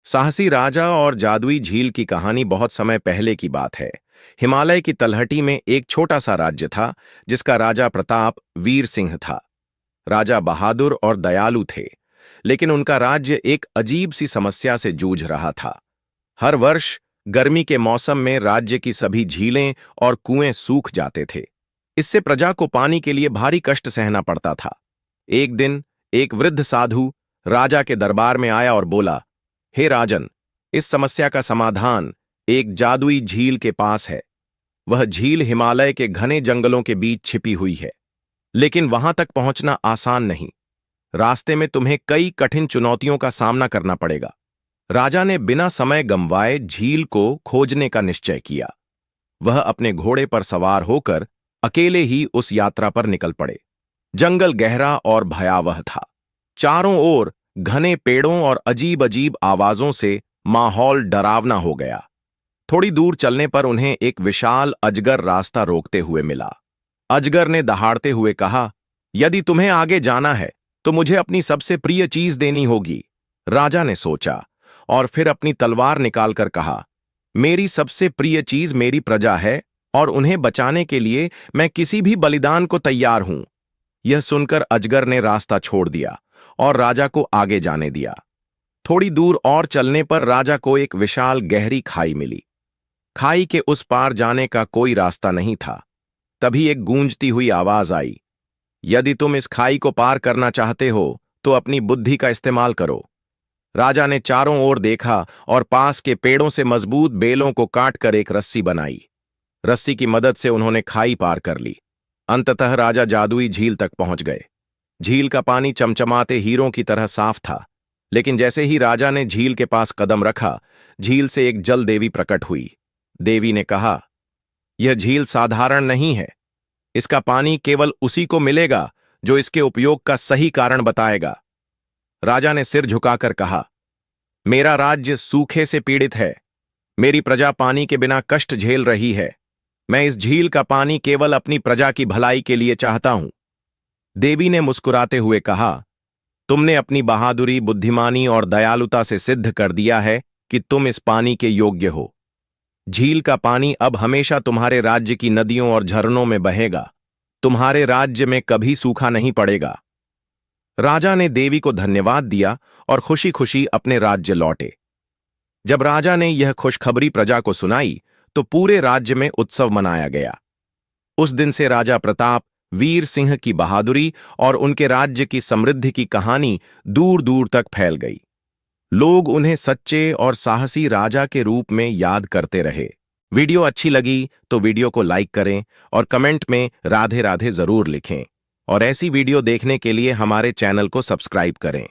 साहसी राजा और जादुई झील की कहानी बहुत समय पहले की बात है। हिमालय की तलहटी में एक छोटा सा राज्य था जिसका राजा प्रताप वीर सिंह था। राजा बहादुर और दयालु थे, लेकिन उनका राज्य एक अजीब सी समस्या से जूझ रहा था। हर वर्ष गर्मी के मौसम में राज्य की सभी झीलें और कुएं सूख जाते थे। इससे प्रजा को पानी के लिए भारी कष्ट सहना पड़ता था। एक दिन एक वृद्ध साधु राजा के दरबार में आया और बोला, हे राजन, इस समस्या का समाधान एक जादुई झील के पास है। वह झील हिमालय के घने जंगलों के बीच छिपी हुई है, लेकिन वहां तक पहुंचना आसान नहीं। रास्ते में तुम्हें कई कठिन चुनौतियों का सामना करना पड़ेगा। राजा ने बिना समय गंवाए झील को खोजने का निश्चय किया। वह अपने घोड़े पर सवार होकर अकेले ही उस यात्रा पर निकल पड़े। जंगल गहरा और भयावह था। चारों ओर घने पेड़ों और अजीब अजीब आवाजों से माहौल डरावना हो गया। थोड़ी दूर चलने पर उन्हें एक विशाल अजगर रास्ता रोकते हुए मिला। अजगर ने दहाड़ते हुए कहा, यदि तुम्हें आगे जाना है तो मुझे अपनी सबसे प्रिय चीज देनी होगी। राजा ने सोचा और फिर अपनी तलवार निकालकर कहा, मेरी सबसे प्रिय चीज मेरी प्रजा है और उन्हें बचाने के लिए मैं किसी भी बलिदान को तैयार हूं। यह सुनकर अजगर ने रास्ता छोड़ दिया और राजा को आगे जाने दिया। थोड़ी दूर और चलने पर राजा को एक विशाल गहरी खाई मिली। खाई के उस पार जाने का कोई रास्ता नहीं था। तभी एक गूंजती हुई आवाज आई, यदि तुम इस खाई को पार करना चाहते हो तो अपनी बुद्धि का इस्तेमाल करो। राजा ने चारों ओर देखा और पास के पेड़ों से मजबूत बेलों को काटकर एक रस्सी बनाई। रस्सी की मदद से उन्होंने खाई पार कर ली। अंततः राजा जादुई झील तक पहुंच गए। झील का पानी चमचमाते हीरों की तरह साफ था, लेकिन जैसे ही राजा ने झील के पास कदम रखा, झील से एक जल देवी प्रकट हुई। देवी ने कहा, यह झील साधारण नहीं है। इसका पानी केवल उसी को मिलेगा जो इसके उपयोग का सही कारण बताएगा। राजा ने सिर झुकाकर कहा, मेरा राज्य सूखे से पीड़ित है। मेरी प्रजा पानी के बिना कष्ट झेल रही है। मैं इस झील का पानी केवल अपनी प्रजा की भलाई के लिए चाहता हूं। देवी ने मुस्कुराते हुए कहा, तुमने अपनी बहादुरी, बुद्धिमानी और दयालुता से सिद्ध कर दिया है कि तुम इस पानी के योग्य हो। झील का पानी अब हमेशा तुम्हारे राज्य की नदियों और झरनों में बहेगा। तुम्हारे राज्य में कभी सूखा नहीं पड़ेगा। राजा ने देवी को धन्यवाद दिया और खुशी खुशी अपने राज्य लौटे। जब राजा ने यह खुशखबरी प्रजा को सुनाई तो पूरे राज्य में उत्सव मनाया गया। उस दिन से राजा प्रताप वीर सिंह की बहादुरी और उनके राज्य की समृद्धि की कहानी दूर दूर तक फैल गई। लोग उन्हें सच्चे और साहसी राजा के रूप में याद करते रहे। वीडियो अच्छी लगी तो वीडियो को लाइक करें और कमेंट में राधे राधे जरूर लिखें। और ऐसी वीडियो देखने के लिए हमारे चैनल को सब्सक्राइब करें।